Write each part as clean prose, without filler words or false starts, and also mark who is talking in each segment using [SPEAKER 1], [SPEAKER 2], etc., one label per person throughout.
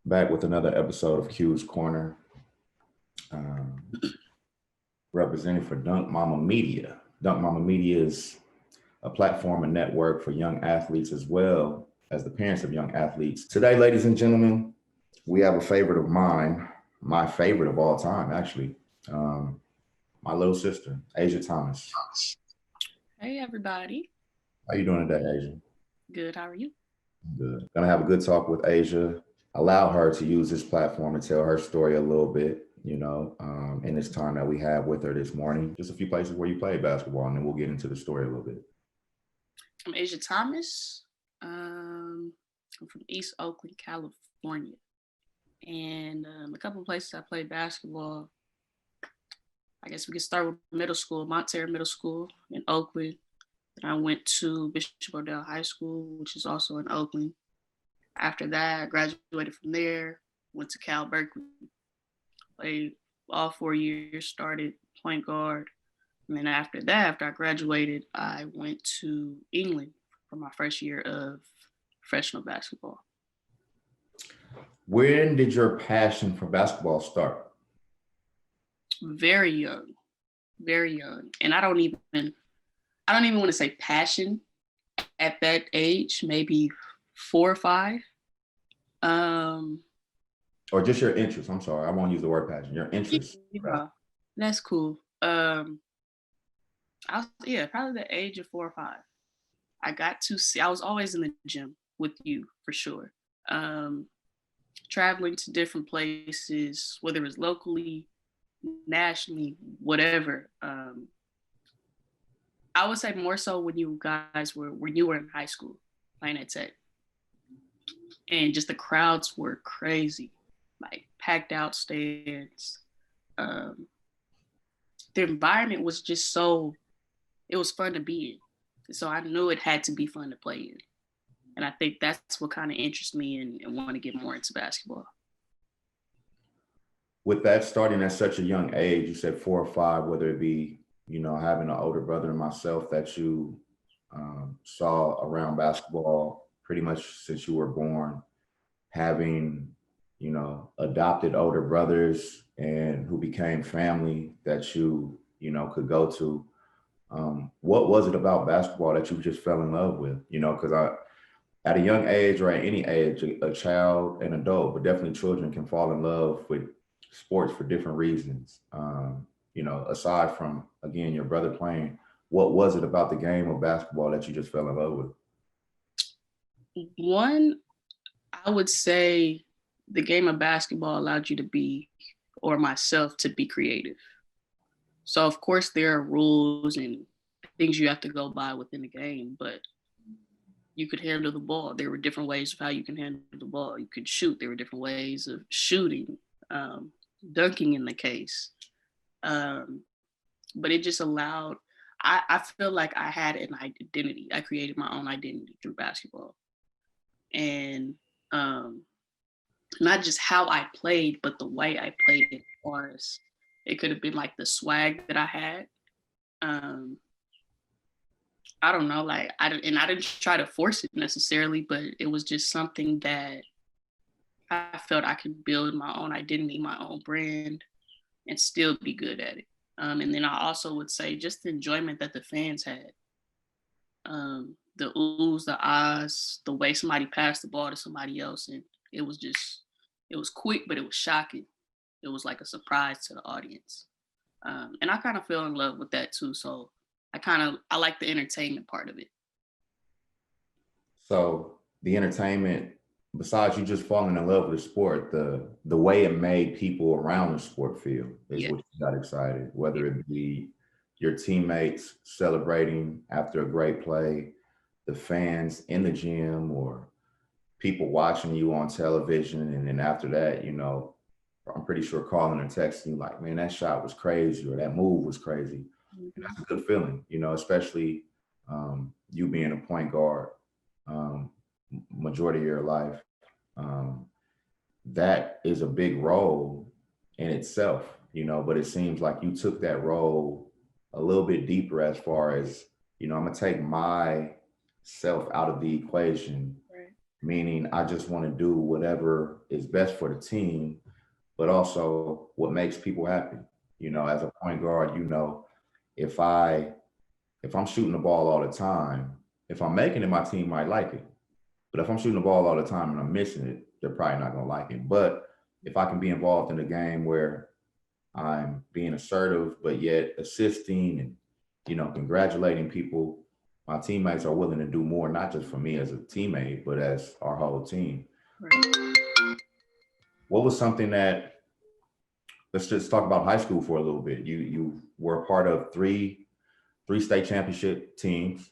[SPEAKER 1] Back with another episode of Q's Corner, um, representing for Dunk Mama Media. Dunk Mama Media is a platform and network for young athletes as well as the parents of young athletes. Today, ladies and gentlemen, we have a favorite of mine, my favorite of all time, actually. My little sister, Asha Thomas.
[SPEAKER 2] Hey, everybody.
[SPEAKER 1] How you doing today, Asha?
[SPEAKER 2] Good. How are you?
[SPEAKER 1] Good. Gonna have a good talk with Asha. Allow her to use this platform to tell her story a little bit, in this time that we have with her this morning. Just a few places where you play basketball, and then we'll get into the story a little bit.
[SPEAKER 2] I'm Asha Thomas. I'm from East Oakland, California. And a couple of places I played basketball. I guess we could start with middle school, Montterra Middle School in Oakland. Then I went to Bishop Odell High School, which is also in Oakland. After that, I graduated from there, went to Cal Berkeley, played all 4 years, started point guard. And then after that, after I graduated, I went to England for my first year of professional basketball.
[SPEAKER 1] When did your passion for basketball start?
[SPEAKER 2] Very young, very young. And I don't even want to say passion at that age, maybe 4 or 5.
[SPEAKER 1] Or just your interest? I'm sorry, I won't use the word passion. Your interest.
[SPEAKER 2] Yeah, that's cool. Probably the age of 4 or 5. I got to see. I was always in the gym with you for sure. Traveling to different places, whether it's locally, nationally, whatever. I would say more so when you were in high school playing at Tech, and just the crowds were crazy, like packed out stands. The environment was just it was fun to be in. So I knew it had to be fun to play in. And I think that's what kind of interests me and want to get more into basketball.
[SPEAKER 1] With that starting at such a young age, you said 4 or 5, whether it be, having an older brother than myself that you saw around basketball pretty much since you were born, having, adopted older brothers and who became family that you could go to. What was it about basketball that you just fell in love with? Because at a young age or at any age, a child and adult, but definitely children can fall in love with sports for different reasons. Aside from, again, your brother playing, what was it about the game of basketball that you just fell in love with?
[SPEAKER 2] One, I would say the game of basketball allowed you to be, or myself, to be creative. So of course there are rules and things you have to go by within the game, but you could handle the ball. There were different ways of how you can handle the ball. You could shoot. There were different ways of shooting, dunking in the case. But it just allowed, I feel like I had an identity. I created my own identity through basketball. And not just how I played, but the way I played it, as far as it could have been like the swag that I had. I don't know, I didn't try to force it necessarily, but it was just something that I felt I could build my own identity, my own brand, and still be good at it. And then I also would say just the enjoyment that the fans had. The oohs, the ahs, the way somebody passed the ball to somebody else, and it was quick, but it was shocking. It was like a surprise to the audience. And I kind of fell in love with that too. So I like the entertainment part of it.
[SPEAKER 1] So the entertainment, besides you just falling in love with the sport, the way it made people around the sport feel is what you got excited, whether it be your teammates celebrating after a great play, the fans in the gym, or people watching you on television. And then after that, I'm pretty sure calling or texting you like, man, that shot was crazy, or that move was crazy. And that's a good feeling, especially you being a point guard majority of your life. That is a big role in itself, but it seems like you took that role a little bit deeper as far as, I'm going to take myself out of the equation.
[SPEAKER 2] Right.
[SPEAKER 1] meaning I just want to do whatever is best for the team, but also what makes people happy. As a point guard, if I if I'm shooting the ball all the time, if I'm making it, my team might like it. But if I'm shooting the ball all the time and I'm missing it, they're probably not gonna like it. But if I can be involved in a game where I'm being assertive, but yet assisting and, congratulating people, my teammates are willing to do more, not just for me as a teammate, but as our whole team.
[SPEAKER 2] Right.
[SPEAKER 1] What was something that, let's just talk about high school for a little bit. You were a part of three state championship teams.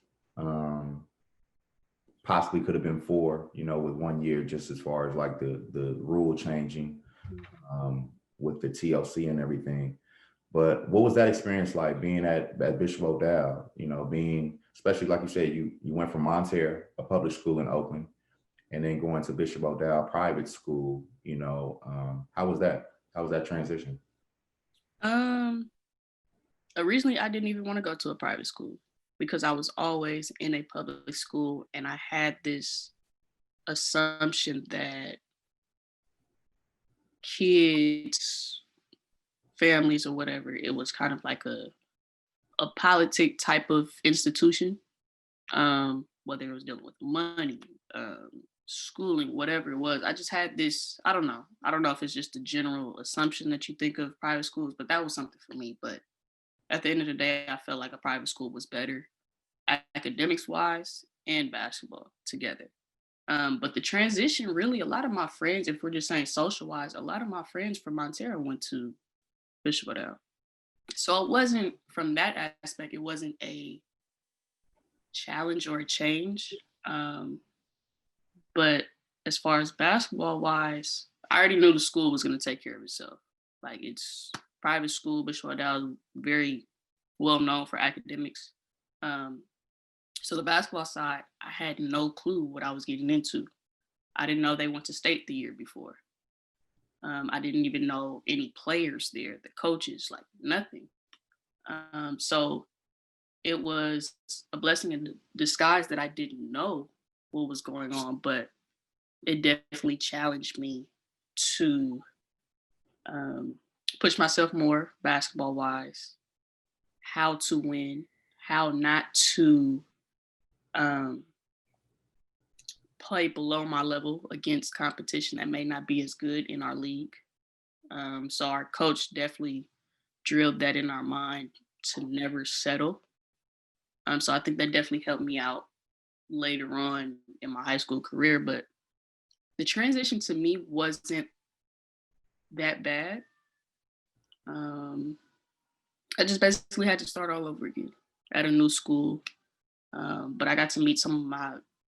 [SPEAKER 1] Possibly could have been four, with 1 year, just as far as like the rule changing with the TLC and everything. But what was that experience like being at Bishop O'Dowd? Being, especially like you said, you went from Monterey, a public school in Oakland, and then going to Bishop O'Dowd private school. How was that? How was that transition?
[SPEAKER 2] Originally, I didn't even want to go to a private school because I was always in a public school, and I had this assumption that kids, families, or whatever, it was kind of like a politic type of institution, whether it was dealing with money, schooling, whatever it was. I just had this, I don't know if it's just a general assumption that you think of private schools, but that was something for me. But at the end of the day, I felt like a private school was better academics wise and basketball together. But the transition, really, a lot of my friends, if we're just saying social wise, a lot of my friends from Montero went to Bishop O'Dowd. So it wasn't, from that aspect, it wasn't a challenge or a change. But as far as basketball wise, I already knew the school was going to take care of itself. Like, it's private school, Bishop O'Dowd, very well known for academics. So the basketball side, I had no clue what I was getting into. I didn't know they went to state the year before. I didn't even know any players there, the coaches, like nothing. So it was a blessing in disguise that I didn't know what was going on, but it definitely challenged me to push myself more basketball wise, how to win, how not to play below my level against competition that may not be as good in our league. So our coach definitely drilled that in our mind to never settle. So I think that definitely helped me out later on in my high school career. But the transition to me wasn't that bad. I just basically had to start all over again at a new school. But I got to meet some of my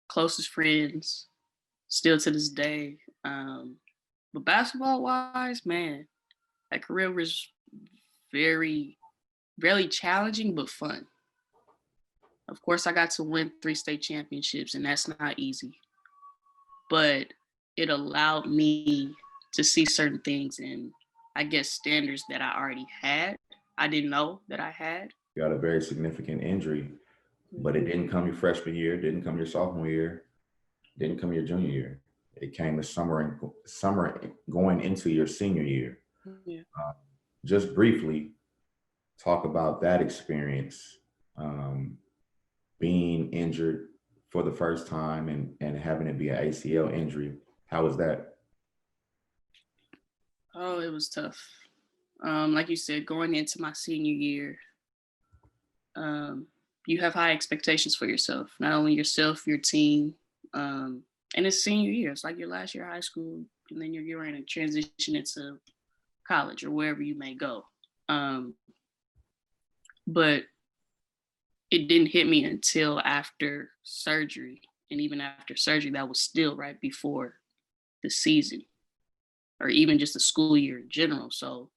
[SPEAKER 2] closest friends still to this day. But basketball wise, man, that career was very, very challenging, but fun. Of course, I got to win 3 state championships, and that's not easy. But it allowed me to see certain things and, I guess, standards that I already had. I didn't know that I had.
[SPEAKER 1] You got a very significant injury, but it didn't come your freshman year, didn't come your sophomore year, didn't come your junior year. It came the summer going into your senior year.
[SPEAKER 2] Yeah.
[SPEAKER 1] Just briefly talk about that experience, being injured for the first time and having it be an ACL injury. How was that?
[SPEAKER 2] Oh, it was tough. Like you said, going into my senior year, you have high expectations for yourself, not only yourself, your team. And it's senior year. It's like your last year of high school, and then you're going to transition into college or wherever you may go. But it didn't hit me until after surgery. And even after surgery, that was still right before the season or even just the school year in general. So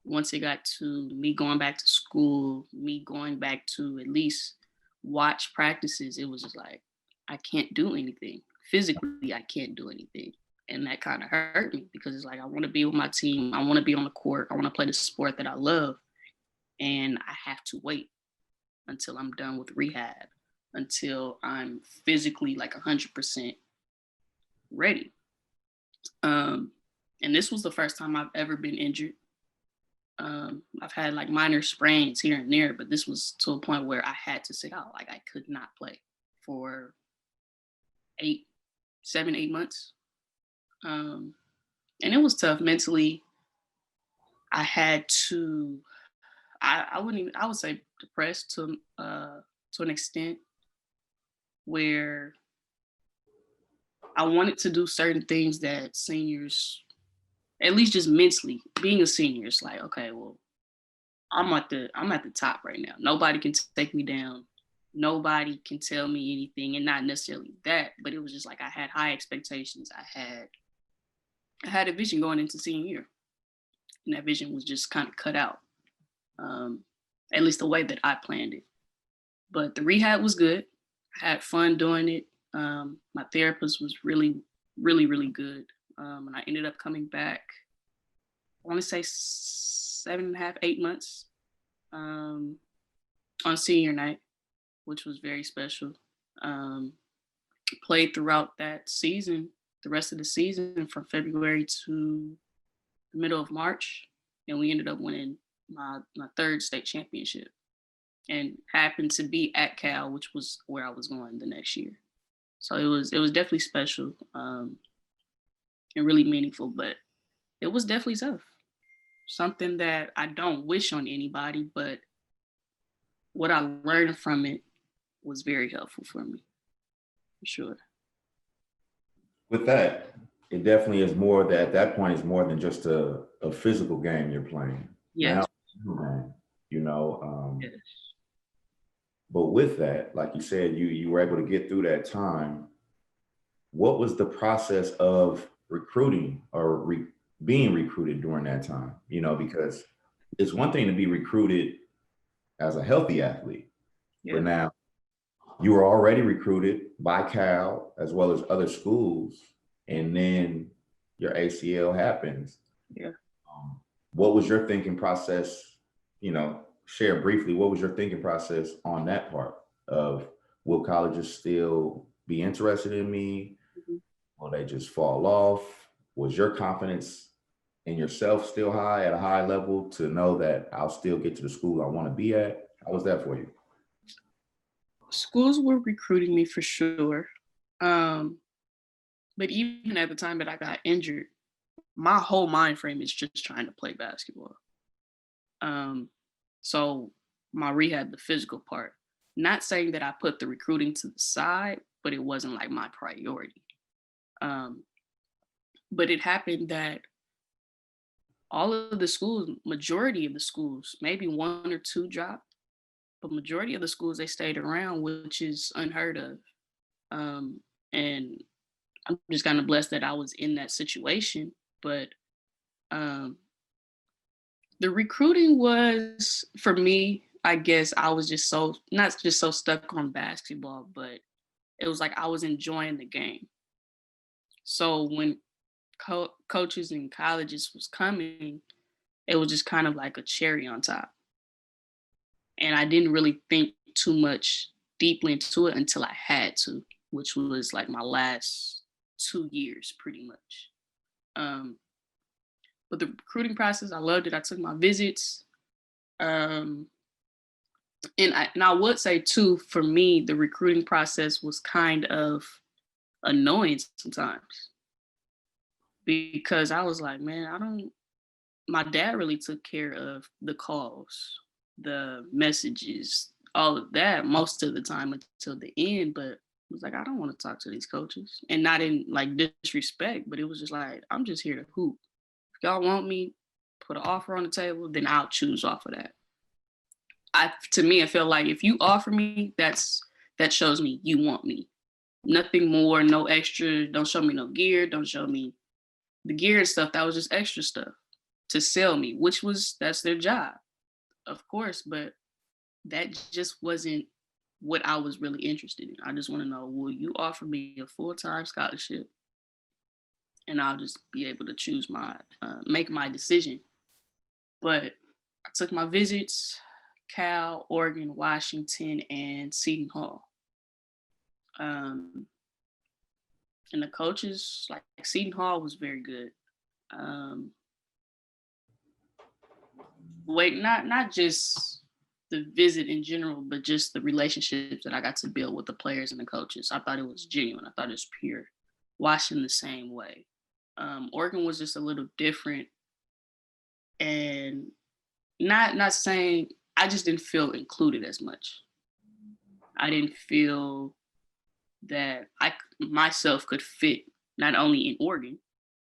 [SPEAKER 2] once it got to me going back to school, me going back to at least watch practices, it was just like, I can't do anything. Physically, I can't do anything. And that kind of hurt me because it's like, I want to be with my team. I want to be on the court. I want to play the sport that I love. And I have to wait until I'm done with rehab, until I'm physically like 100%. ready. And this was the first time I've ever been injured. I've had like minor sprains here and there, but this was to a point where I had to sit out. Like I could not play for 8 months. And it was tough mentally. I had to, I wouldn't even, I would say depressed to an extent where I wanted to do certain things that seniors, at least just mentally, being a senior, it's like, okay, well, I'm at the top right now. Nobody can take me down. Nobody can tell me anything, and not necessarily that, but it was just like I had high expectations. I had a vision going into senior year, and that vision was just kind of cut out, at least the way that I planned it. But the rehab was good. I had fun doing it. My therapist was really, really, really good. And I ended up coming back, I want to say 7.5, 8 months on senior night, which was very special. Played throughout that season, the rest of the season from February to the middle of March. And we ended up winning my third state championship and happened to be at Cal, which was where I was going the next year. So it was definitely special and really meaningful, but it was definitely tough. Something that I don't wish on anybody, but what I learned from it was very helpful for me, for sure.
[SPEAKER 1] With that, it definitely is more that at that point, it's more than just a physical game you're playing.
[SPEAKER 2] Yes.
[SPEAKER 1] Now, you know,
[SPEAKER 2] Yes.
[SPEAKER 1] but with that, like you said, you were able to get through that time. What was the process of recruiting or being recruited during that time? You know, because it's one thing to be recruited as a healthy athlete,
[SPEAKER 2] Yeah.
[SPEAKER 1] but now you were already recruited by Cal as well as other schools, and then your ACL happens.
[SPEAKER 2] Yeah.
[SPEAKER 1] What was your thinking process? You know, share briefly, what was your thinking process on that part of, will colleges still be interested in me?
[SPEAKER 2] Mm-hmm.
[SPEAKER 1] Will they just fall off? Was your confidence in yourself still high, at a high level, to know that I'll still get to the school I want to be at? How was that for you?
[SPEAKER 2] Schools were recruiting me for sure. But even at the time that I got injured, my whole mind frame is just trying to play basketball. So my rehab, the physical part, not saying that I put the recruiting to the side, but it wasn't like my priority. But it happened that all of the schools, majority of the schools, maybe one or two dropped, but majority of the schools, they stayed around, which is unheard of. And I'm just kind of blessed that I was in that situation. But the recruiting was, for me, I guess I was just not just so stuck on basketball, but it was like I was enjoying the game. So when coaches and colleges was coming, it was just kind of like a cherry on top. And I didn't really think too much deeply into it until I had to, which was like my last 2 years pretty much. But the recruiting process, I loved it. I took my visits. And I would say too, for me, the recruiting process was kind of annoying sometimes, because I was like, man, my dad really took care of the calls, the messages, all of that most of the time until the end. But it was like, I don't want to talk to these coaches, and not in like disrespect, but it was just like, I'm just here to hoop. If y'all want me, put an offer on the table, then I'll choose off of that. To me, I feel like if you offer me, that shows me you want me. Nothing more, no extra. Don't show me no gear. Don't show me the gear and stuff. That was just extra stuff to sell me, that's their job, of course. But that just wasn't what I was really interested in. I just want to know, will you offer me a full-time scholarship? And I'll just be able to choose make my decision. But I took my visits, Cal, Oregon, Washington, and Seton Hall. And the coaches, like Seton Hall was very good. Not just the visit in general, but just the relationships that I got to build with the players and the coaches. I thought it was genuine. I thought it was pure. Washington the same way. Oregon was just a little different, and not saying I just didn't feel included as much. I didn't feel that I myself could fit not only in Oregon,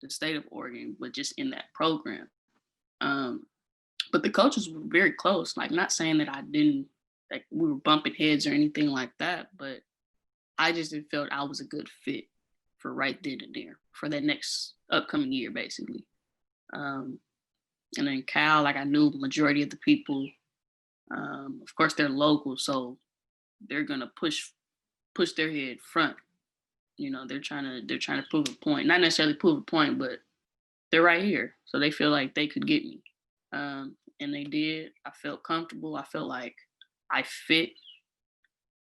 [SPEAKER 2] the state of Oregon, but just in that program. But the coaches were very close. Like, not saying that I didn't, like, we were bumping heads or anything like that, but I just didn't feel I was a good fit for right then and there for that next upcoming year, basically. And then Cal, like, I knew the majority of the people. Of course, they're local, so they're gonna push their head front. You know, they're trying to prove a point. Not necessarily prove a point, but they're right here, so they feel like they could get me. And they did. I felt comfortable. I felt like I fit,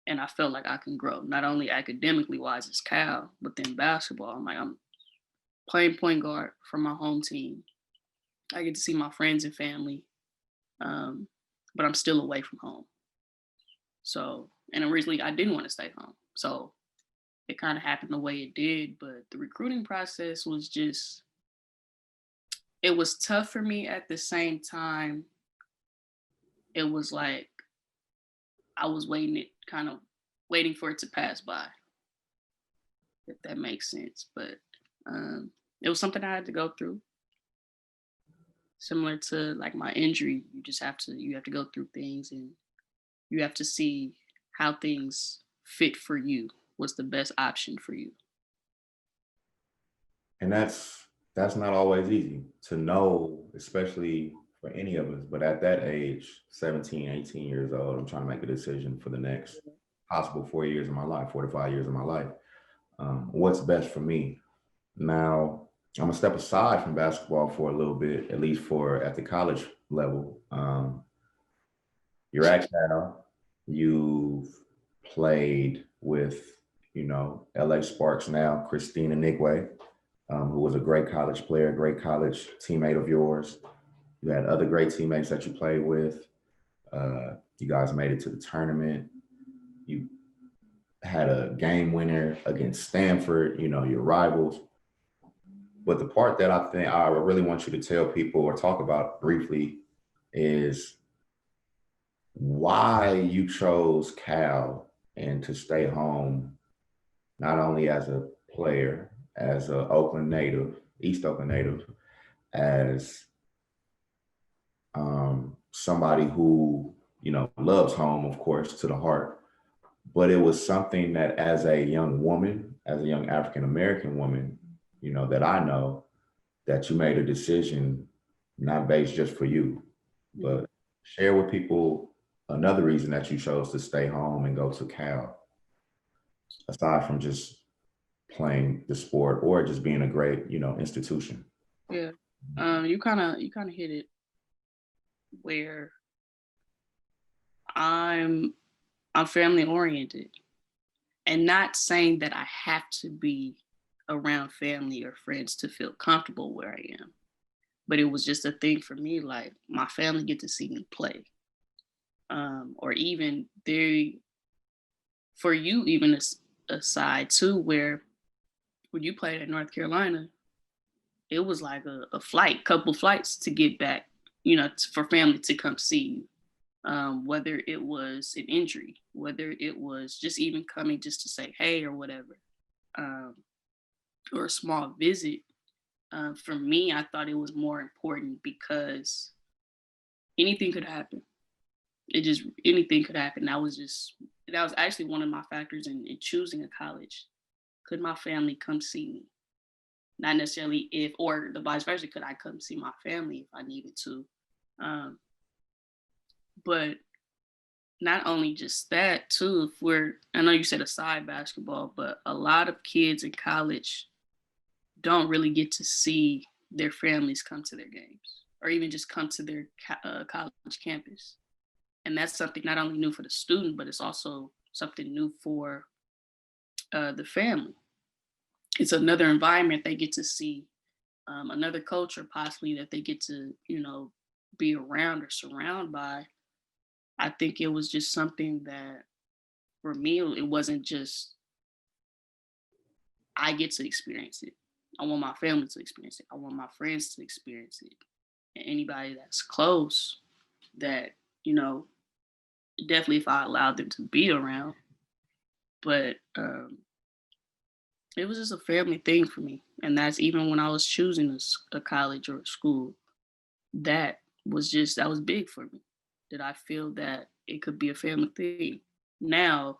[SPEAKER 2] and I felt like I can grow, not only academically wise as Cal, but then basketball. I'm playing point guard for my home team. I get to see my friends and family, but I'm still away from home. So, and originally I didn't want to stay home. So it kind of happened the way it did. But the recruiting process was just, it was tough for me. At the same time, it was like I was waiting for it to pass by, if that makes sense. But it was something I had to go through. Similar to like my injury, you have to go through things, and you have to see how things fit for you. What's the best option for you?
[SPEAKER 1] And that's not always easy to know, especially for any of us. But at that age, 17, 18 years old, I'm trying to make a decision for the next possible 4 years of my life, 4 to 5 years of my life. What's best for me? Now, I'm gonna step aside from basketball for a little bit, at least for at the college level. You're at Cal. You've played with, LA Sparks now, Christina Nigwe, who was a great college player, great college teammate of yours. You had other great teammates that you played with. You guys made it to the tournament. You had a game winner against Stanford, your rivals. But the part that I think I really want you to tell people or talk about briefly is why you chose Cal and to stay home, not only as a player, as an Oakland native, East Oakland native, as somebody who, loves home, of course, to the heart. But it was something that as a young woman, as a young African-American woman, that I know that you made a decision not based just for you, but share with people another reason that you chose to stay home and go to Cal, aside from just playing the sport or just being a great, institution.
[SPEAKER 2] Yeah. You kind of hit it where I'm family oriented, and not saying that I have to be around family or friends to feel comfortable where I am, but it was just a thing for me. Like, my family get to see me play, or even for you, even aside too, where when you played at North Carolina, it was like a couple flights to get back, for family to come see you. Whether it was an injury, whether it was just even coming just to say hey or whatever, or a small visit. For me, I thought it was more important because anything could happen. Anything could happen. That was actually one of my factors in choosing a college. Could my family come see me? Not necessarily or the vice versa, could I come see my family if I needed to? But not only just that too, I know you said aside basketball, but a lot of kids in college don't really get to see their families come to their games or even just come to their college campus. And that's something not only new for the student, but it's also something new for the family. it's another environment they get to see, another culture possibly that they get to, be around or surround by. I think it was just something that for me, it wasn't just I get to experience it. I want my family to experience it. I want my friends to experience it. And anybody that's close that, you know, definitely if I allowed them to be around. But it was just a family thing for me. And that's even when I was choosing a college or a school. That was big for me. That I feel that it could be a family thing. Now,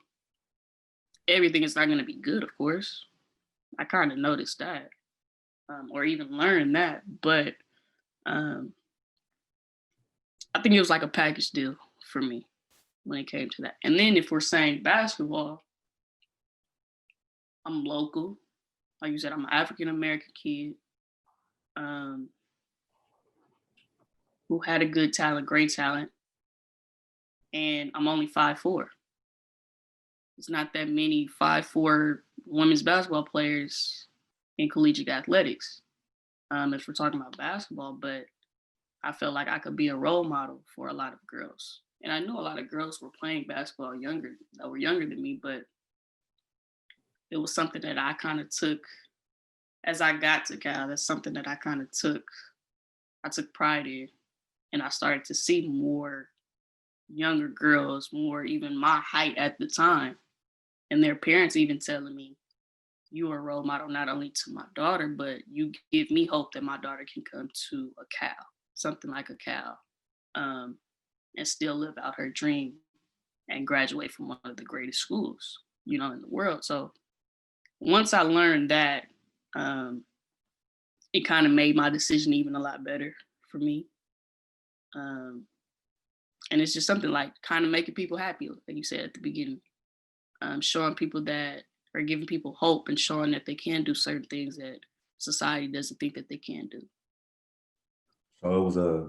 [SPEAKER 2] everything is not going to be good, of course. I kind of noticed that, or even learned that. But um, I think it was like a package deal for me when it came to that. And then if we're saying basketball, I'm local. Like you said, I'm an African American kid um, who had a good talent, great talent, and I'm only 5'4". It's not that many 5'4" women's basketball players in collegiate athletics. If we're talking about basketball, but I felt like I could be a role model for a lot of girls. And I know a lot of girls were playing basketball that were younger than me, but it was something that I kind of took as I got to Cal. That's something that I took pride in. And I started to see more younger girls, more even my height at the time, and their parents even telling me, you are a role model not only to my daughter, but you give me hope that my daughter can come to a Cal, something like a Cal, and still live out her dream and graduate from one of the greatest schools, in the world. So once I learned that, um, it kind of made my decision even a lot better for me. Um, and it's just something like kind of making people happy, like you said at the beginning, showing people that or giving people hope and showing that they can do certain things that society doesn't think that they can do.
[SPEAKER 1] So it was a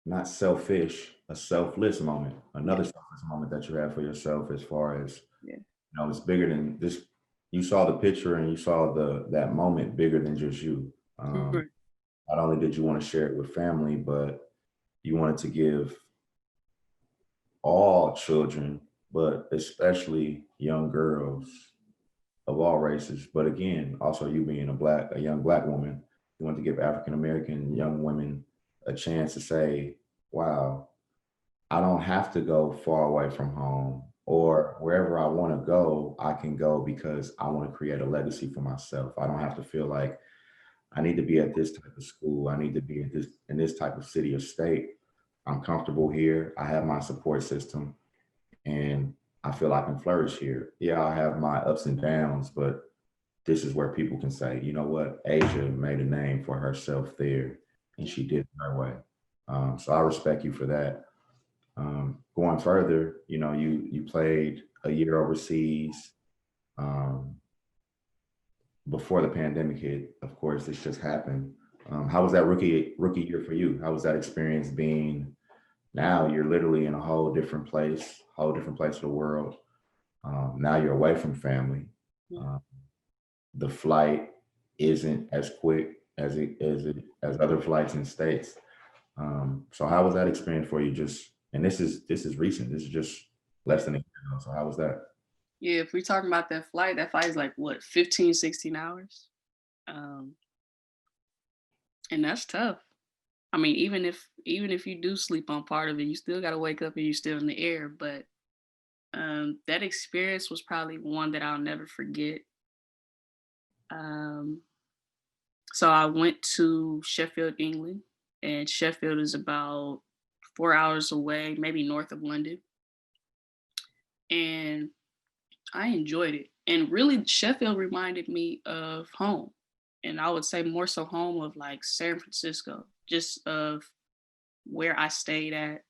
[SPEAKER 1] not selfish, a selfless moment,
[SPEAKER 2] Yeah,
[SPEAKER 1] another selfless moment that you had for yourself as far as,
[SPEAKER 2] yeah,
[SPEAKER 1] it's bigger than this. You saw the picture and you saw that moment bigger than just you.
[SPEAKER 2] right.
[SPEAKER 1] Not only did you want to share it with family, but you wanted to give all children, but especially young girls of all races. But again, also you being a young black woman, you want to give African American young women a chance to say, wow, I don't have to go far away from home, or wherever I want to go, I can go because I want to create a legacy for myself. I don't have to feel like I need to be at this type of school. I need to be in this type of city or state. I'm comfortable here. I have my support system and I feel I can flourish here. Yeah, I have my ups and downs, but this is where people can say, you know what, Asia made a name for herself there, and
[SPEAKER 2] Yeah.
[SPEAKER 1] she did it her way. So I respect you for that. Going further, you played a year overseas um, before the pandemic hit. Of course, this just happened. How was that rookie year for you? How was that experience being? Now you're literally in a whole different place of the world. Now you're away from family.
[SPEAKER 2] Yeah.
[SPEAKER 1] Um, the flight isn't as quick as other flights in states. So how was that experience for you? And this is recent. This is just less than a year ago. So how was that?
[SPEAKER 2] Yeah, if we're talking about that flight is like what, 15, 16 hours? Um, and that's tough. I mean, even if you do sleep on part of it, you still gotta wake up and you're still in the air. But that experience was probably one that I'll never forget. Um, so I went to Sheffield, England, and Sheffield is about 4 hours away, maybe north of London. And I enjoyed it. And really, Sheffield reminded me of home. And I would say more so home of like San Francisco, just of where I stayed at.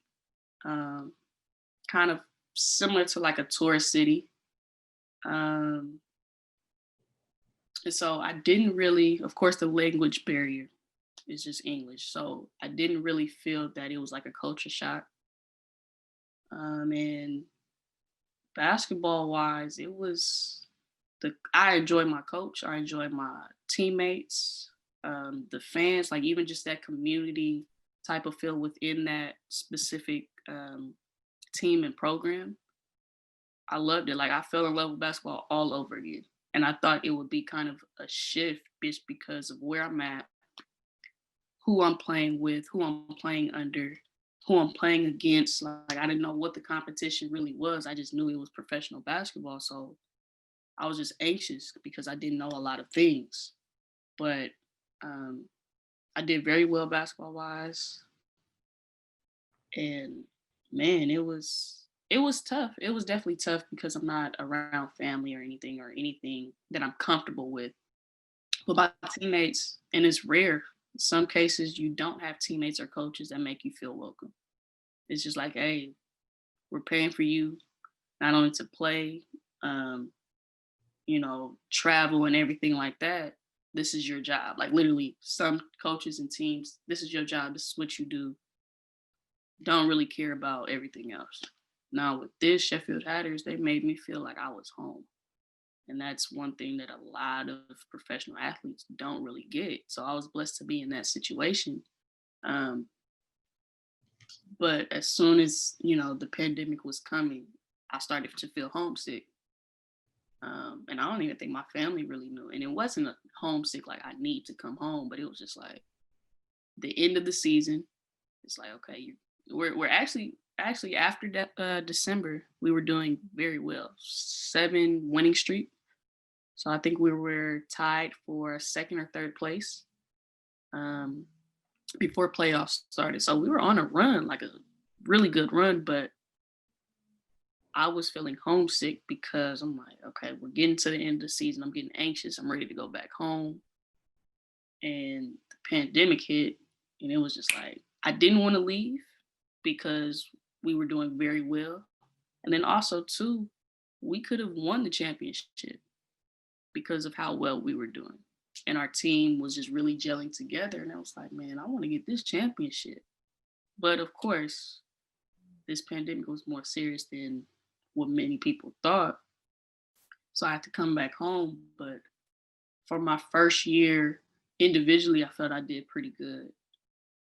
[SPEAKER 2] Um, Kind of similar to like a tourist city. Um, and so I didn't really, of course, the language barrier is just English. So I didn't really feel that it was like a culture shock. And basketball wise, it was. I enjoy my coach. I enjoy my teammates, the fans, like even just that community type of feel within that specific team and program. I loved it. Like I fell in love with basketball all over again. And I thought it would be kind of a shift just because of where I'm at, who I'm playing with, who I'm playing under, who I'm playing against. Like I didn't know what the competition really was. I just knew it was professional basketball. So I was just anxious because I didn't know a lot of things. But um, I did very well basketball wise. And man, it was tough. It was definitely tough because I'm not around family or anything that I'm comfortable with. But my teammates, and it's rare. In some cases, you don't have teammates or coaches that make you feel welcome. It's just like, hey, we're paying for you not only to play, um, travel and everything like that. This is your job. Like literally, some coaches and teams, this is your job. This is what you do. Don't really care about everything else. Now with this Sheffield Hatters, they made me feel like I was home. And that's one thing that a lot of professional athletes don't really get. So I was blessed to be in that situation. Um, but as soon as, the pandemic was coming, I started to feel homesick. And I don't even think my family really knew. And it wasn't a homesick like I need to come home, but it was just like the end of the season. It's like, okay, we're actually after December, we were doing very well. 7 winning streak. So I think we were tied for second or third place um, before playoffs started. So we were on a run, like a really good run, but I was feeling homesick because I'm like, okay, we're getting to the end of the season. I'm getting anxious. I'm ready to go back home. And the pandemic hit, and it was just like, I didn't want to leave because we were doing very well. And then also, too, we could have won the championship because of how well we were doing. And our team was just really gelling together. And I was like, man, I want to get this championship. But of course, this pandemic was more serious than what many people thought. So I had to come back home. But for my first year, individually, I felt I did pretty good.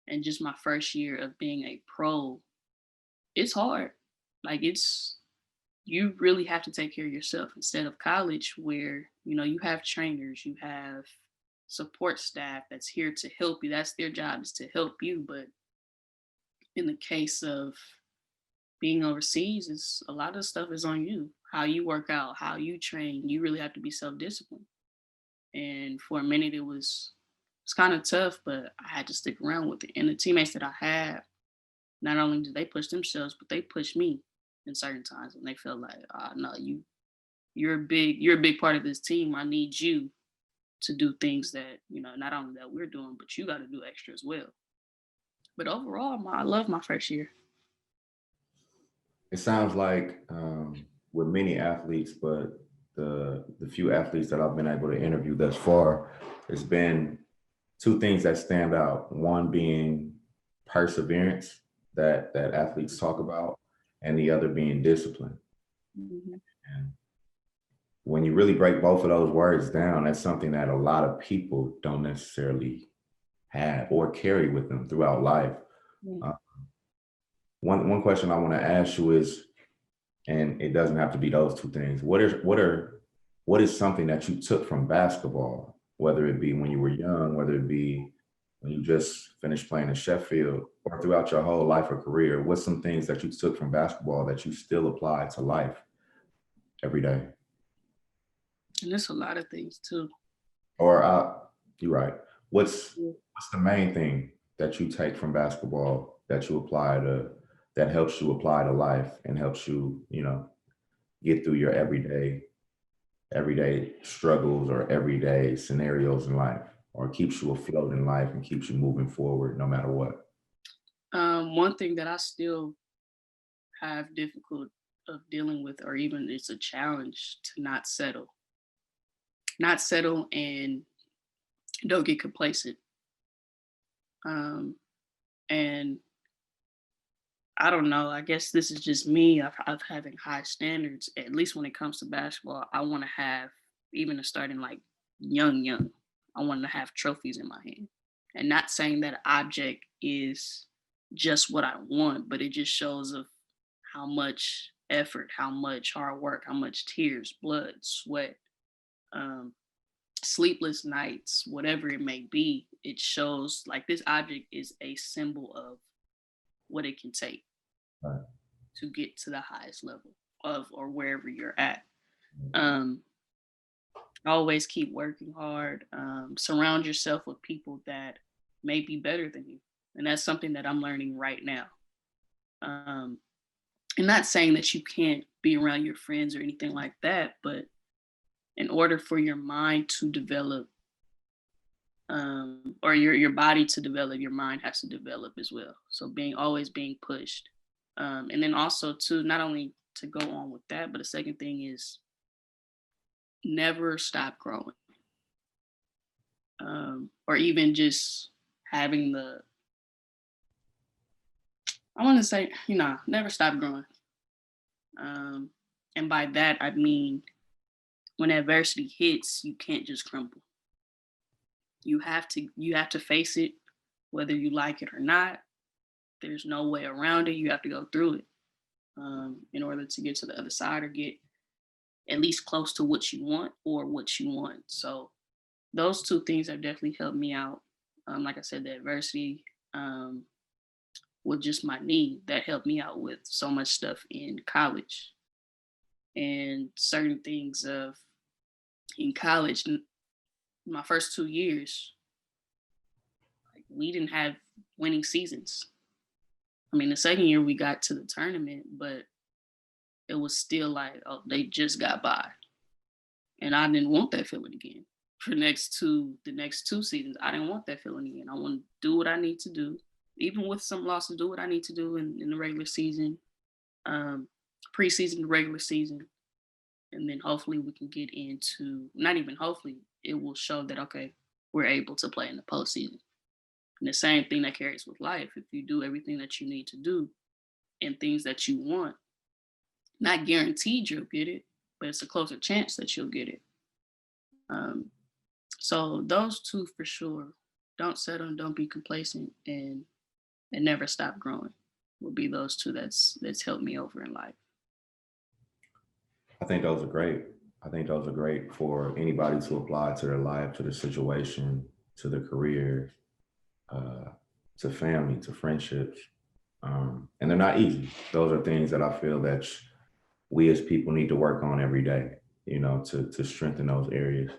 [SPEAKER 2] And just my first year of being a pro, it's hard. Like you really have to take care of yourself instead of college where, you have trainers, you have support staff that's here to help you. That's their job, is to help you. But in the case of being overseas, is a lot of stuff is on you. How you work out, how you train, you really have to be self-disciplined. And for a minute it's kind of tough, but I had to stick around with it. And the teammates that I had, not only did they push themselves, but they pushed me in certain times when they felt like, no, you're a big part of this team. I need you to do things that, not only that we're doing, but you got to do extra as well. But overall, I love my first year.
[SPEAKER 1] It sounds like with many athletes, but the few athletes that I've been able to interview thus far, it's been two things that stand out. One being perseverance that athletes talk about, and the other being discipline.
[SPEAKER 2] Mhm.
[SPEAKER 1] And when you really break both of those words down, that's something that a lot of people don't necessarily have or carry with them throughout life.
[SPEAKER 2] Yeah.
[SPEAKER 1] Uh, one question I want to ask you is, and it doesn't have to be those two things. What is something that you took from basketball, whether it be when you were young, whether it be when you just finished playing in Sheffield, or throughout your whole life or career? What's some things that you took from basketball that you still apply to life every day?
[SPEAKER 2] And there's a lot of things too.
[SPEAKER 1] Or you're right.
[SPEAKER 2] Yeah.
[SPEAKER 1] What's the main thing that you take from basketball that you apply to that helps you apply to life and helps you, get through your everyday struggles or everyday scenarios in life, or keeps you afloat in life and keeps you moving forward no matter what?
[SPEAKER 2] One thing that I still have difficult of dealing with, or even it's a challenge to not settle and don't get complacent. Um, and I don't know. I guess this is just me of having high standards. At least when it comes to basketball, I want to have even starting like young. I wanted to have trophies in my hand. And not saying that an object is just what I want, but it just shows of how much effort, how much hard work, how much tears, blood, sweat, um, sleepless nights, whatever it may be. It shows like this object is a symbol of what it can take
[SPEAKER 1] Right.
[SPEAKER 2] to get to the highest level of or wherever you're at. Um, Always keep working hard. Surround yourself with people that may be better than you, and that's something that I'm learning right now. Um, and not saying that you can't be around your friends or anything like that, but in order for your mind to develop, or your body to develop, your mind has to develop as well. So always being pushed, and then also to not only to go on with that, but the second thing is never stop growing, or even just having the I want to say, never stop growing. Um, and by that I mean when adversity hits, you can't just crumble. You have to face it, whether you like it or not. There's no way around it. You have to go through it, in order to get to the other side or get at least close to what you want or what you want. So those two things have definitely helped me out. Like I said, the adversity, with just my knee, that helped me out with so much stuff in college and certain things of in college. My first 2 years, like, we didn't have winning seasons. I mean, the second year we got to the tournament, but it was still like, oh, they just got by, and I didn't want that feeling again. For the next two seasons, I didn't want that feeling again. I want to do what I need to do, even with some losses, do what I need to do in the regular season, um, preseason, the regular season, and then hopefully we can get into, not even hopefully, it will show that okay, we're able to play in the postseason. And the same thing that carries with life. If you do everything that you need to do and things that you want, not guaranteed you'll get it, but it's a closer chance that you'll get it. Um, so those two for sure. Don't settle and don't be complacent, and never stop growing will be those two that's helped me over in life.
[SPEAKER 1] I think those are great. I think those are great for anybody to apply to their life, to their situation, to their career, uh, to family, to friendships. And they're not easy. Those are things that I feel that we as people need to work on every day, to strengthen those areas.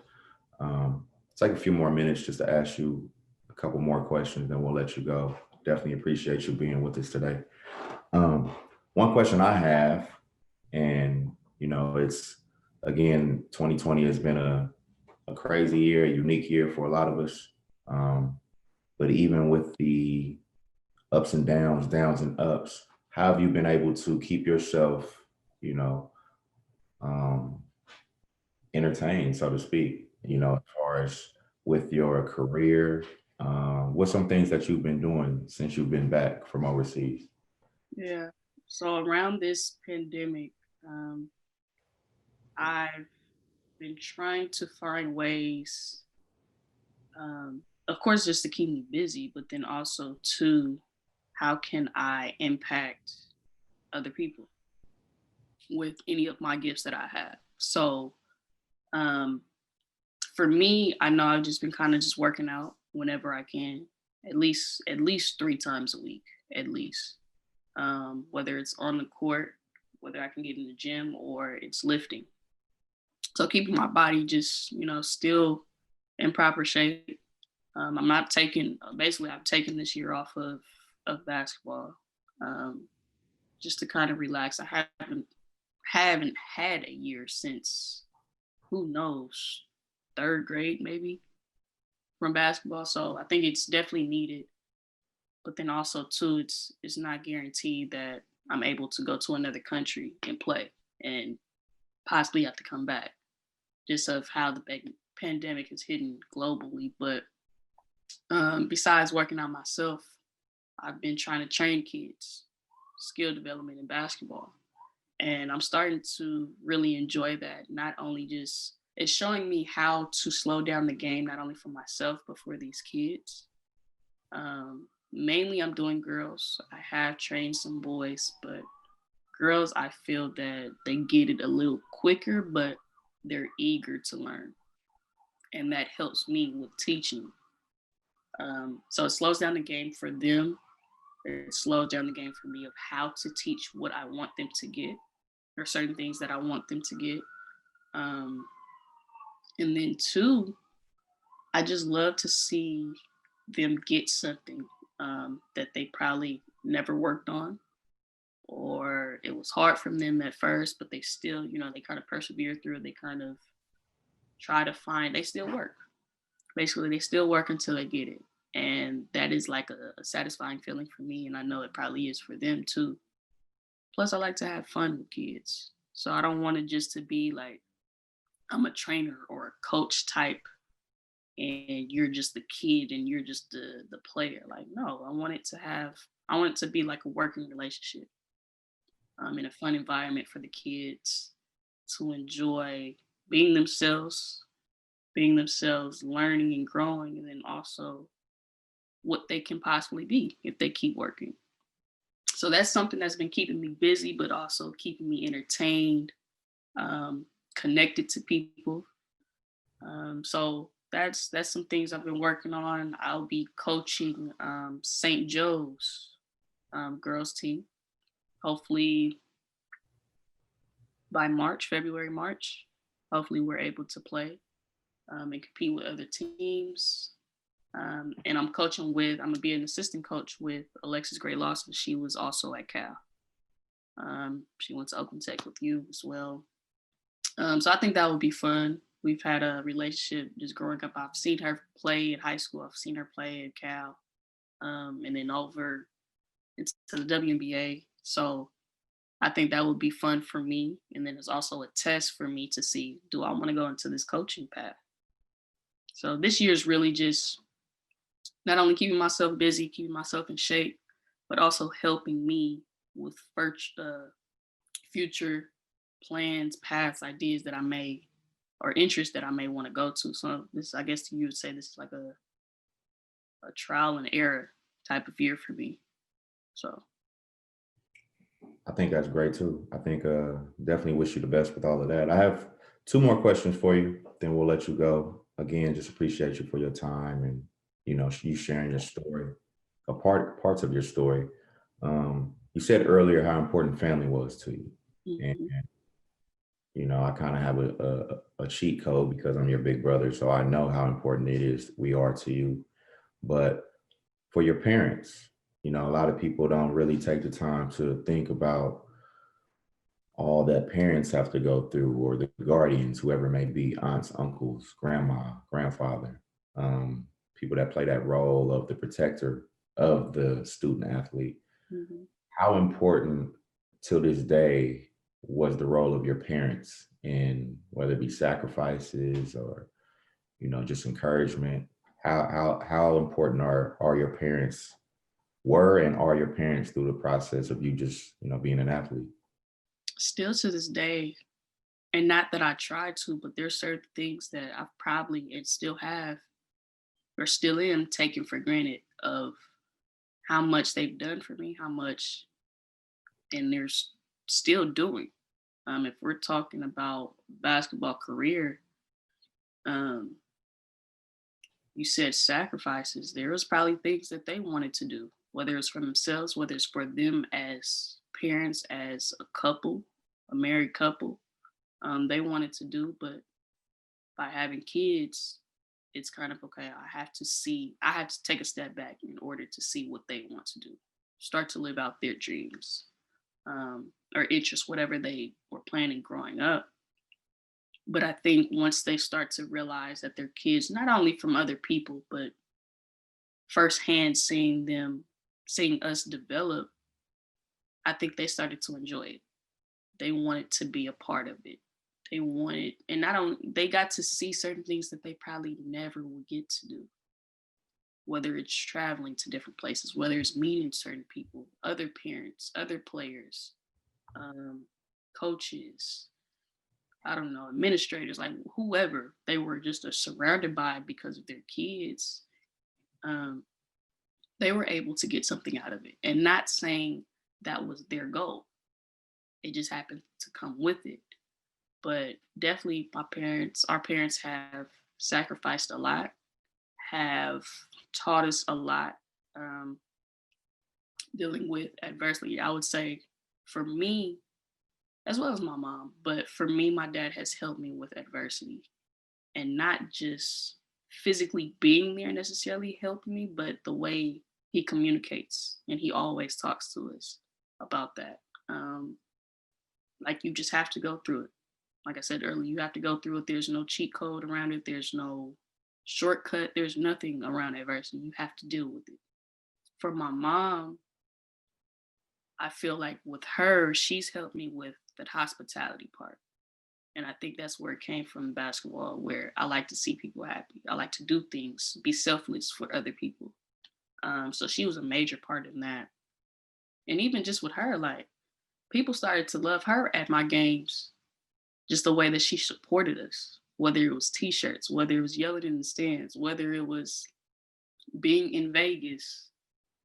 [SPEAKER 1] It's like a few more minutes just to ask you a couple more questions, then we'll let you go. Definitely appreciate you being with us today. Um, One question I have, and it's again, 2020 has been a crazy year, a unique year for a lot of us. But even with the ups and downs and ups, how have you been able to keep yourself, you know, um, entertained, so to speak, as far as with your career? What's some things that you've been doing since you've been back from overseas?
[SPEAKER 2] Yeah. So around this pandemic, um, I've been trying to find ways, of course, just to keep me busy, but then also to how can I impact other people with any of my gifts that I have. So um, for me, I know I've just been kind of just working out whenever I can, at least 3 times a week, at least. Whether it's on the court, whether I can get in the gym, or it's lifting. So keeping my body just still in proper shape. I'm not taking basically I've taken this year off of basketball, um, just to kind of relax. I haven't had a year since, who knows, third grade maybe, from basketball. So I think it's definitely needed. But then also too, it's not guaranteed that I'm able to go to another country and play and possibly have to come back, just of how the pandemic is hitting globally. But besides working on myself, I've been trying to train kids, skill development in basketball. And I'm starting to really enjoy that. Not only just it's showing me how to slow down the game, not only for myself, but for these kids. Mainly I'm doing girls. I have trained some boys, but girls, I feel that they get it a little quicker, but they're eager to learn. And that helps me with teaching. So it slows down the game for them. It slows down the game for me of how to teach what I want them to get, or certain things that I want them to get. Um, and then two, I just love to see them get something that they probably never worked on, or it was hard for them at first, but they still, they kind of persevere through it. They kind of try to find, they still work. Basically, they still work until they get it. And that is like a satisfying feeling for me. And I know it probably is for them too. Plus, I like to have fun with kids. So I don't want it just to be like I'm a trainer or a coach type and you're just the kid and you're just the player. Like, no, I want it to be like a working relationship, in a fun environment for the kids to enjoy being themselves, learning and growing, and then also what they can possibly be if they keep working. So that's something that's been keeping me busy, but also keeping me entertained, connected to people. So that's some things I've been working on. I'll be coaching St. Joe's girls team. Hopefully by February, March. Hopefully we're able to play and compete with other teams. And I'm going to be an assistant coach with Alexis Gray Lawson. She was also at Cal. She went to Oakland Tech with you as well. So I think that would be fun. We've had a relationship just growing up. I've seen her play in high school. I've seen her play at Cal, and then over into the WNBA. So I think that would be fun for me. And then it's also a test for me to see, do I want to go into this coaching path? So this year is really just not only keeping myself busy, keeping myself in shape, but also helping me with future plans, paths, ideas that I may, or interests that I may want to go to. So this, I guess you would say this is like a trial and error type of year for me. So.
[SPEAKER 1] I think that's great too. I think definitely wish you the best with all of that. I have two more questions for you, then we'll let you go. Again, just appreciate you for your time and you sharing your story, parts of your story. You said earlier how important family was to you,
[SPEAKER 2] Mm-hmm.
[SPEAKER 1] and I kind of have a cheat code because I'm your big brother, so I know how important we are to you. But for your parents, a lot of people don't really take the time to think about all that parents have to go through, or the guardians, whoever it may be, aunts, uncles, grandma, grandfather, people that play that role of the protector of the student athlete.
[SPEAKER 2] Mm-hmm.
[SPEAKER 1] How important till this day was the role of your parents in, whether it be sacrifices or, just encouragement? How important are your parents, were and are your parents, through the process of you just, being an athlete?
[SPEAKER 2] Still to this day, and not that I try to, but there's certain things that I've probably and still have or still am taking for granted of how much they've done for me, how much, and they're still doing. If we're talking about basketball career, um, you said sacrifices. There was probably things that they wanted to do, whether it's for themselves, whether it's for them as parents, as a couple, a married couple, they wanted to do. But by having kids, it's kind of okay. I have to take a step back in order to see what they want to do, start to live out their dreams, or interests, whatever they were planning growing up. But I think once they start to realize that their kids, not only from other people, but firsthand seeing us develop, I think they started to enjoy it. They wanted to be a part of it. And not only they got to see certain things that they probably never would get to do. Whether it's traveling to different places, whether it's meeting certain people, other parents, other players, coaches. I don't know, administrators, like whoever they were just surrounded by because of their kids, um, they were able to get something out of it. And not saying that was their goal. It just happened to come with it. But definitely our parents have sacrificed a lot, have taught us a lot, um, dealing with adversity. I would say for me, as well as my mom, but for me, my dad has helped me with adversity, and not just physically being there necessarily helped me, but the way he communicates and he always talks to us about that. Um, like you just have to go through it. Like I said earlier, you have to go through it. There's no cheat code around it. There's no shortcut. There's nothing around adversity. You have to deal with it. For my mom, I feel like with her, she's helped me with the hospitality part. And I think that's where it came from basketball, where I like to see people happy. I like to do things, be selfless for other people. So she was a major part in that. And even just with her, like people started to love her at my games, just the way that she supported us, whether it was t-shirts, whether it was yelling in the stands, whether it was being in Vegas,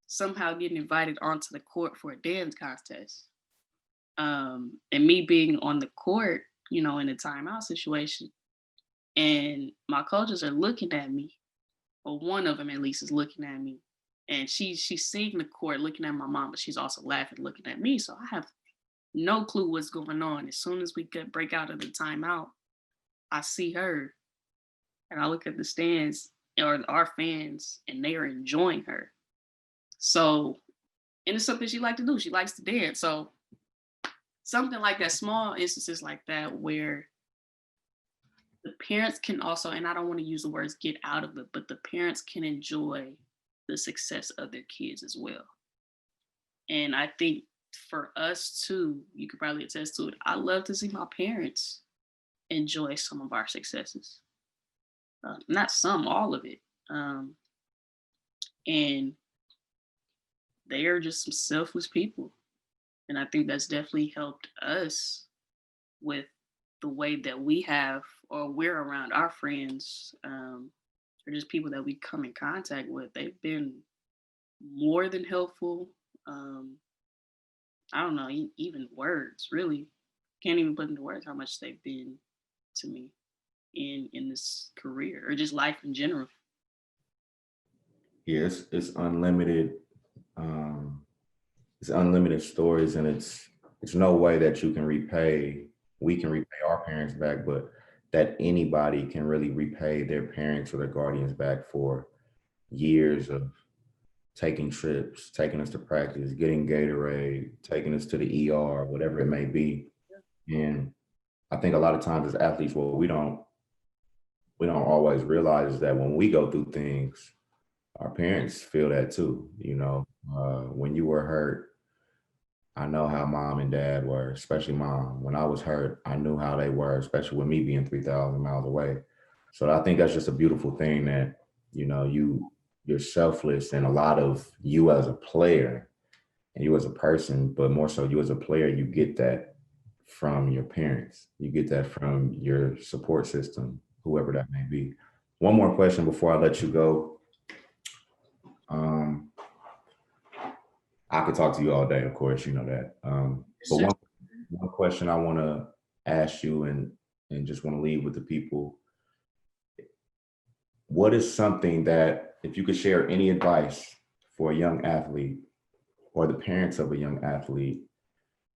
[SPEAKER 2] somehow getting invited onto the court for a dance contest. And me being on the court, in a timeout situation, and my coaches are looking at me, or one of them at least is looking at me, and she's seeing the court, looking at my mom, but she's also laughing, looking at me. So I have no clue what's going on. As soon as we could break out of the timeout, I see her, and I look at the stands or our fans, and they are enjoying her. So, and it's something she likes to do. She likes to dance. So something like that, small instances like that, where the parents can also, and I don't want to use the words get out of it, but the parents can enjoy the success of their kids as well. And I think for us too, you could probably attest to it. I love to see my parents enjoy some of our successes. Not some, all of it. And they are just some selfless people. And I think that's definitely helped us with the way that we have, or we're around our friends, or just people that we come in contact with. They've been more than helpful. Um, I don't know, even words, really. Can't even put into words how much they've been to me in this career, or just life in general.
[SPEAKER 1] Yeah, it's unlimited. Um, it's unlimited stories, and it's no way that you can repay. We can repay our parents back, but that anybody can really repay their parents or their guardians back for years of taking trips, taking us to practice, getting Gatorade, taking us to the ER, whatever it may be. And I think a lot of times as athletes, what we don't always realize is that when we go through things, our parents feel that too. When you were hurt, I know how mom and dad were, especially mom. When I was hurt, I knew how they were, especially with me being 3,000 miles away. So I think that's just a beautiful thing that, you're selfless, and a lot of you as a player and you as a person, but more so you as a player, you get that from your parents. You get that from your support system, whoever that may be. One more question before I let you go. Um, I could talk to you all day, of course, you know that. But one question I want to ask you, and just want to leave with the people. What is something that, if you could share any advice for a young athlete or the parents of a young athlete,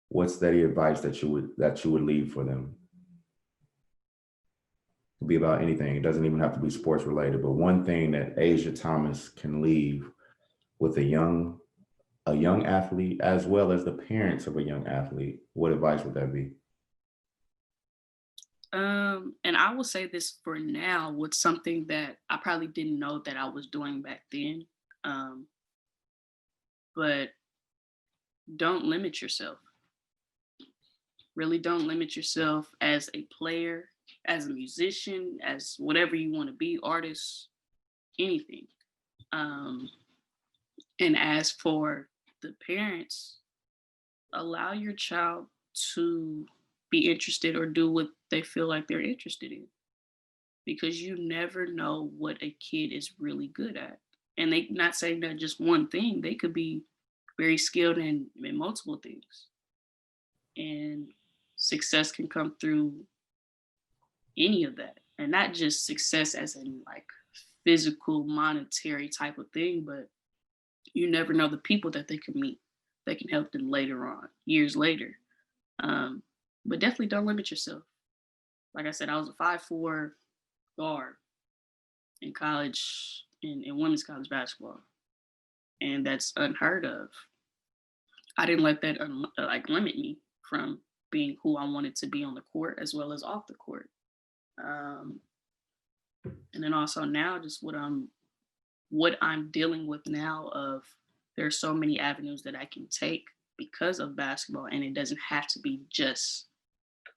[SPEAKER 1] what's that advice that you would leave for them? It could be about anything. It doesn't even have to be sports related, but one thing that Asha Thomas can leave with a young athlete, as well as the parents of a young athlete, what advice would that be?
[SPEAKER 2] And I will say this for now with something that I probably didn't know that I was doing back then. Um, but don't limit yourself. Really don't limit yourself as a player, as a musician, as whatever you want to be, artist, anything. Um, and as for the parents, allow your child to be interested or do what they feel like they're interested in, because you never know what a kid is really good at. And they not saying that just one thing, they could be very skilled in multiple things. And success can come through any of that. And not just success as in like physical, monetary type of thing, but you never know the people that they can meet that can help them later on, years later. Um, but definitely don't limit yourself. Like I said, I was a 5'4" guard in college, in women's college basketball, and that's unheard of. I didn't let that like limit me from being who I wanted to be on the court as well as off the court. Um, and then also now, just what I'm dealing with now of there's so many avenues that I can take because of basketball, and it doesn't have to be just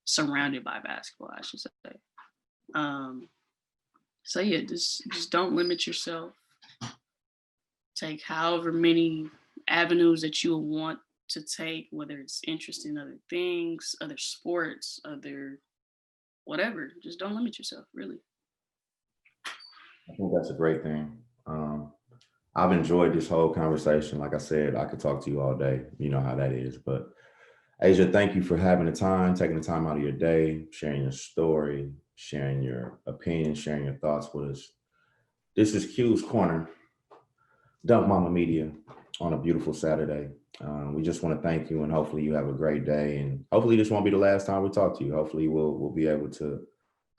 [SPEAKER 2] surrounded by basketball, I should say. Um, so yeah, just don't limit yourself. Take however many avenues that you want to take, whether it's interest in other things, other sports, other whatever. Just don't limit yourself, really.
[SPEAKER 1] I think that's a great thing. I've enjoyed this whole conversation. Like I said, I could talk to you all day. You know how that is. But Asia, thank you for having the time, taking the time out of your day, sharing your story, sharing your opinion, sharing your thoughts with us. This is Q's Corner, Dunk Mama Media, on a beautiful Saturday. We just want to thank you, and hopefully you have a great day. And hopefully this won't be the last time we talk to you. Hopefully we'll be able to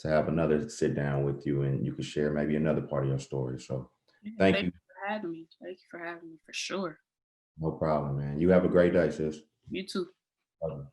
[SPEAKER 1] have another sit down with you, and you can share maybe another part of your story. So
[SPEAKER 2] Yeah,
[SPEAKER 1] thank
[SPEAKER 2] thank
[SPEAKER 1] you.
[SPEAKER 2] you for having me. Thank you for having me for sure.
[SPEAKER 1] No problem, man. You have a great day, sis.
[SPEAKER 2] You too.
[SPEAKER 1] Bye.